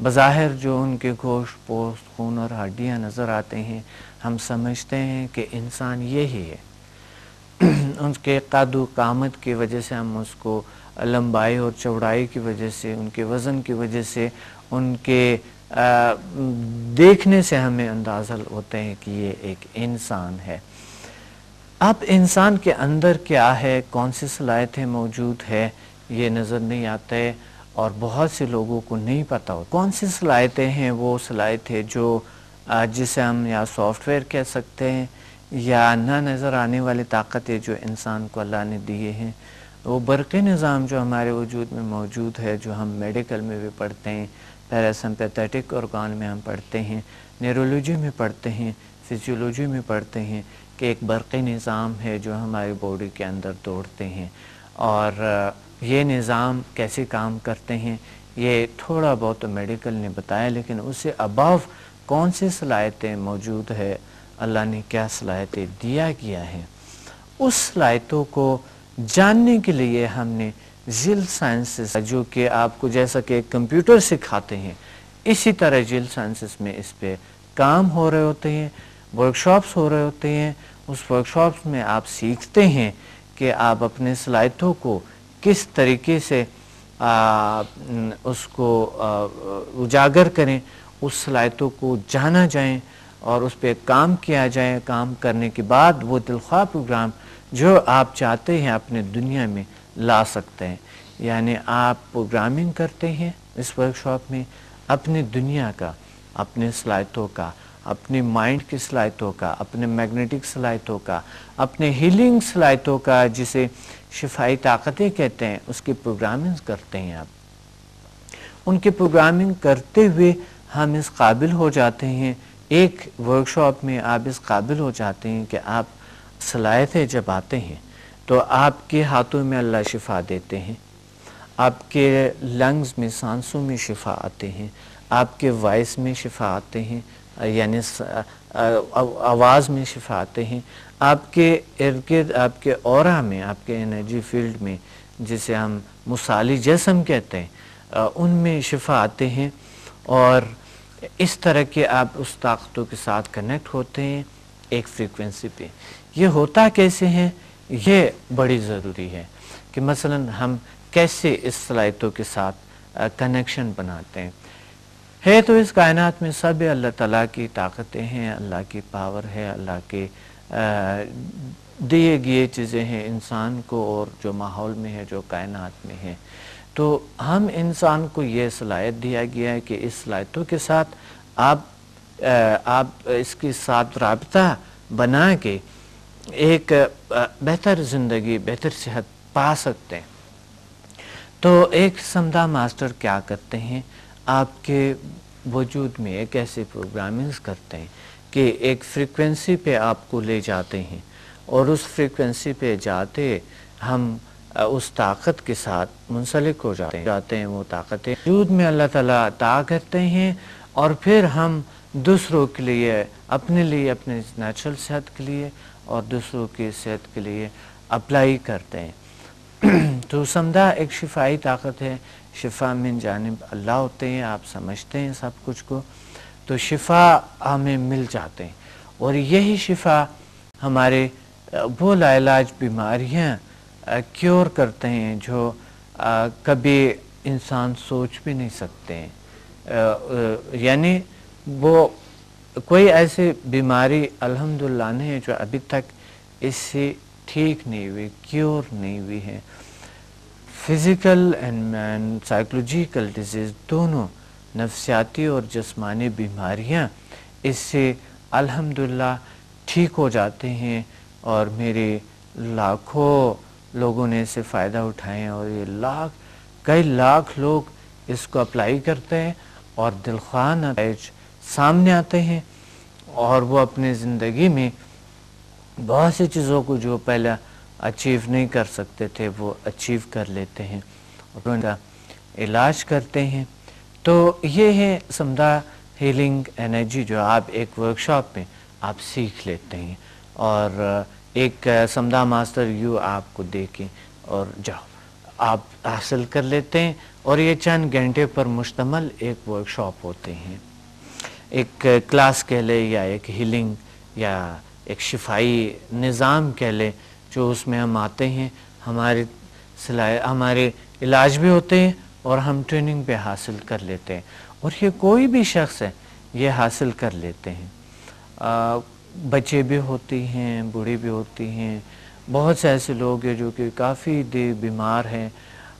بظاہر جو ان کے گوشت پوست خون اور ہڈیاں نظر آتے ہیں ہم سمجھتے ہیں کہ انسان یہی ہے. ان کے قد و قامت کی وجہ سے ہم اس کو لمبائی اور چوڑائی کی وجہ سے ان کے وزن کی وجہ سے ان کے دیکھنے سے ہمیں اندازہ ہوتے ہیں کہ یہ ایک انسان ہے. اب انسان کے اندر کیا ہے کون سی صلاحیتیں موجود ہے یہ نظر نہیں آتا ہے اور بہت سے لوگوں کو نہیں پتہ ہوتا. کون سی صلاحیتیں ہیں وہ صلاحیتیں جو جسے ہم یا سافٹ ویئر کہہ سکتے ہیں یا نہ نظر آنے والی طاقتیں جو انسان کو اللہ نے دیے ہیں. وہ برقی نظام جو ہمارے وجود میں موجود ہے جو ہم میڈیکل میں بھی پڑھتے ہیں پیراسمپیتھیٹک آرگان میں ہم پڑھتے ہیں نیورولوجی میں پڑھتے ہیں فزیولوجی میں پڑھتے ہیں کہ ایک برقی نظام ہے جو ہماری باڈی کے اندر دوڑتے ہیں اور یہ نظام کیسے کام کرتے ہیں یہ تھوڑا بہت میڈیکل نے بتایا لیکن اس سے اباو کون سی صلاحیتیں موجود ہے اللہ نے کیا صلاحیتیں دیا گیا ہے اس صلاحیتوں کو جاننے کے لیے ہم نے جیل سائنسز جو کہ آپ کو جیسا کہ کمپیوٹر سکھاتے ہیں اسی طرح جیل سائنسز میں اس پہ کام ہو رہے ہوتے ہیں ورکشاپس ہو رہے ہوتے ہیں. اس ورکشاپس میں آپ سیکھتے ہیں کہ آپ اپنے صلاحیتوں کو کس طریقے سے اس کو اجاگر کریں اس صلاحیتوں کو جانا جائیں اور اس پہ کام کیا جائے. کام کرنے کے بعد وہ دلخواہ پروگرام جو آپ چاہتے ہیں اپنے دنیا میں لا سکتے ہیں. یعنی آپ پروگرامنگ کرتے ہیں اس ورکشاپ میں اپنی دنیا کا اپنے صلاحیتوں کا اپنے مائنڈ کی صلاحیتوں کا اپنے میگنیٹک صلاحیتوں کا اپنے ہیلنگ صلاحیتوں کا جسے شفائی طاقتیں کہتے ہیں اس کی پروگرامنگ کرتے ہیں. آپ ان کی پروگرامنگ کرتے ہوئے ہم اس قابل ہو جاتے ہیں ایک ورکشاپ میں آپ اس قابل ہو جاتے ہیں کہ آپ صلاحیتیں جب آتے ہیں تو آپ کے ہاتھوں میں اللہ شفا دیتے ہیں آپ کے لنگز میں سانسوں میں شفا آتے ہیں آپ کے وائس میں شفا آتے ہیں یعنی آواز میں شفا آتے ہیں آپ کے ارد گرد آپ کے اورا میں آپ کے انرجی فیلڈ میں جسے ہم مثالی جسم کہتے ہیں ان میں شفا آتے ہیں اور اس طرح کے آپ اس طاقتوں کے ساتھ کنیکٹ ہوتے ہیں ایک فریکوینسی پہ. یہ ہوتا کیسے ہیں یہ بڑی ضروری ہے کہ مثلا ہم کیسے اس صلاحیتوں کے ساتھ کنیکشن بناتے ہیں. ہے تو اس کائنات میں سب اللہ تعالیٰ کی طاقتیں ہیں اللہ کی پاور ہے اللہ کے دیے گئے چیزیں ہیں انسان کو اور جو ماحول میں ہے جو کائنات میں ہے. تو ہم انسان کو یہ صلاحیت دیا گیا ہے کہ اس صلاحیتوں کے ساتھ آپ اس کے ساتھ رابطہ بنا کے ایک بہتر زندگی بہتر صحت پا سکتے ہیں. تو ایک سمدھا ماسٹر کیا کرتے ہیں آپ کے وجود میں ایک ایسے پروگرامنگز کرتے ہیں کہ ایک فریکوینسی پہ آپ کو لے جاتے ہیں اور اس فریکوینسی پہ جاتے ہم اس طاقت کے ساتھ منسلک ہو جاتے ہیں. وہ طاقتیں وجود میں اللہ تعالیٰ عطا کرتے ہیں اور پھر ہم دوسروں کے لیے اپنے نیچرل صحت کے لیے اور دوسروں کی صحت کے لیے اپلائی کرتے ہیں. تو سمدھا ایک شفائی طاقت ہے شفا من جانب اللہ ہوتے ہیں آپ سمجھتے ہیں سب کچھ کو تو شفا ہمیں مل جاتے ہیں اور یہی شفا ہمارے وہ لاعلاج بیماریاں کیور کرتے ہیں جو کبھی انسان سوچ بھی نہیں سکتے ہیں. یعنی وہ کوئی ایسی بیماری الحمدللہ نہیں ہے جو ابھی تک اس سے ٹھیک نہیں ہوئی کیور نہیں ہوئی ہے. فزیکل اینڈ سائیکولوجیکل ڈیزیز دونوں نفسیاتی اور جسمانی بیماریاں اس سے الحمدللہ ٹھیک ہو جاتے ہیں اور میرے لاکھوں لوگوں نے اس سے فائدہ اٹھائے ہیں اور یہ کئی لاکھ لوگ اس کو اپلائی کرتے ہیں اور دلخواہ نتائج سامنے آتے ہیں اور وہ اپنے زندگی میں بہت سی چیزوں کو جو پہلے اچیو نہیں کر سکتے تھے وہ اچیو کر لیتے ہیں اور ان کا علاج کرتے ہیں. تو یہ ہے سمدھا ہیلنگ انرجی جو آپ ایک ورکشاپ میں آپ سیکھ لیتے ہیں اور ایک سمدھا ماسٹر آپ کو دے کے اور جاؤ آپ حاصل کر لیتے ہیں اور یہ چند گھنٹے پر مشتمل ایک ورکشاپ ہوتے ہیں، ایک کلاس کہہ لے یا ایک ہیلنگ یا ایک شفائی نظام کہہ لے، جو اس میں ہم آتے ہیں، ہمارے علاج بھی ہوتے ہیں اور ہم ٹریننگ بھی حاصل کر لیتے ہیں، اور یہ کوئی بھی شخص ہے یہ حاصل کر لیتے ہیں۔ بچے بھی ہوتی ہیں، بوڑھے بھی ہوتی ہیں، بہت سے ایسے لوگ ہیں جو کہ کافی بیمار ہیں،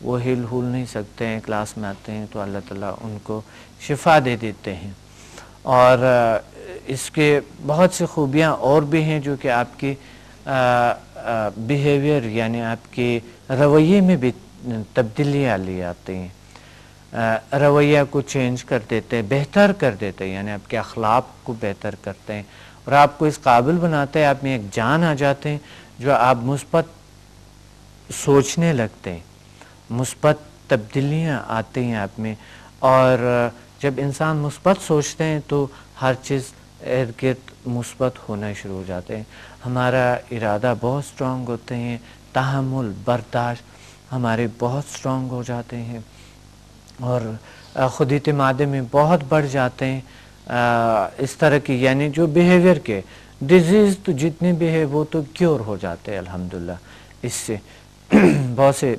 وہ ہل ہول نہیں سکتے ہیں، کلاس میں آتے ہیں تو اللہ تعالیٰ ان کو شفا دے دیتے ہیں۔ اور اس کے بہت سی خوبیاں اور بھی ہیں جو کہ آپ کی بیہیویئر یعنی آپ کے رویے میں بھی تبدیلیاں لے آتے ہیں، رویہ کو چینج کر دیتے ہیں، بہتر کر دیتے ہیں، یعنی آپ کے اخلاق کو بہتر کرتے ہیں اور آپ کو اس قابل بناتے ہیں، آپ میں ایک جان آ جاتے ہیں جو آپ مثبت سوچنے لگتے ہیں، مثبت تبدیلیاں آتی ہیں آپ میں، اور جب انسان مثبت سوچتے ہیں تو ہر چیز ارد گرد مثبت ہونا شروع ہو جاتے ہیں، ہمارا ارادہ بہت سٹرونگ ہوتے ہیں، تحمل برداشت ہمارے بہت سٹرونگ ہو جاتے ہیں، اور خود اعتمادی میں بہت بڑھ جاتے ہیں۔ اس طرح کی یعنی جو بیہیویئر کے ڈیزیز تو جتنے بھی ہے وہ تو کیور ہو جاتے ہیں الحمدللہ اس سے۔ بہت سے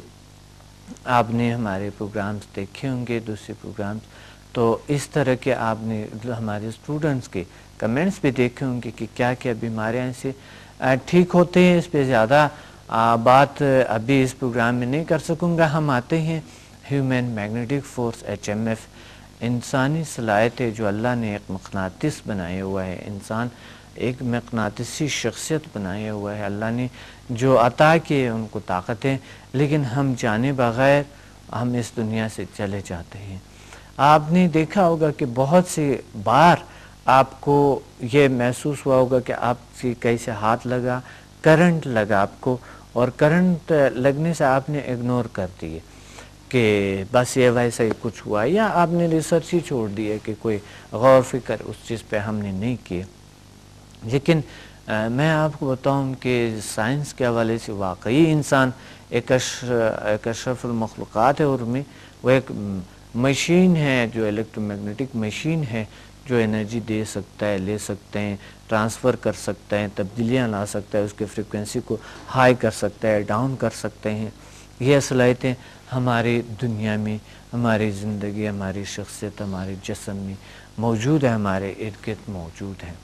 آپ نے ہمارے پروگرامز دیکھے ہوں گے، دوسرے پروگرامز، تو اس طرح کے آپ نے ہمارے اسٹوڈنٹس کے کمنٹس بھی دیکھے ہوں گے کہ کیا کیا بیماریاں سے ٹھیک ہوتے ہیں۔ اس پہ زیادہ بات ابھی اس پروگرام میں نہیں کر سکوں گا۔ ہم آتے ہیں ہیومن میگنیٹک فورس HMF، انسانی صلاحیت ہے جو اللہ نے ایک مقناطیس بنایا ہوا ہے، انسان ایک مقناطیسی شخصیت بنایا ہوا ہے، اللہ نے جو عطا کیے ان کو طاقتیں، لیکن ہم جانے بغیر ہم اس دنیا سے چلے جاتے ہیں۔ آپ نے دیکھا ہوگا کہ بہت سی بار آپ کو یہ محسوس ہوا ہوگا کہ آپ سے کیسے ہاتھ لگا، کرنٹ لگا آپ کو، اور کرنٹ لگنے سے آپ نے اگنور کر دیے کہ بس یہ ویسا ہی کچھ ہوا، یا آپ نے ریسرچ ہی چھوڑ دی ہے کہ کوئی غور فکر اس چیز پہ ہم نے نہیں کیے۔ لیکن میں آپ کو بتاؤں کہ سائنس کے حوالے سے واقعی انسان ایک اشرف المخلوقات ہے، اور میں وہ ایک مشین ہے جو الیکٹرو میگنیٹک مشین ہے جو انرجی دے سکتا ہے، لے سکتے ہیں، ٹرانسفر کر سکتا ہے، تبدیلیاں لا سکتا ہے، اس کے فریکوینسی کو ہائی کر سکتا ہے، ڈاؤن کر سکتے ہیں۔ یہ صلاحیتیں ہماری دنیا میں، ہماری زندگی، ہماری شخصیت، ہمارے جسم میں موجود ہے، ہمارے ارد گرد موجود ہیں۔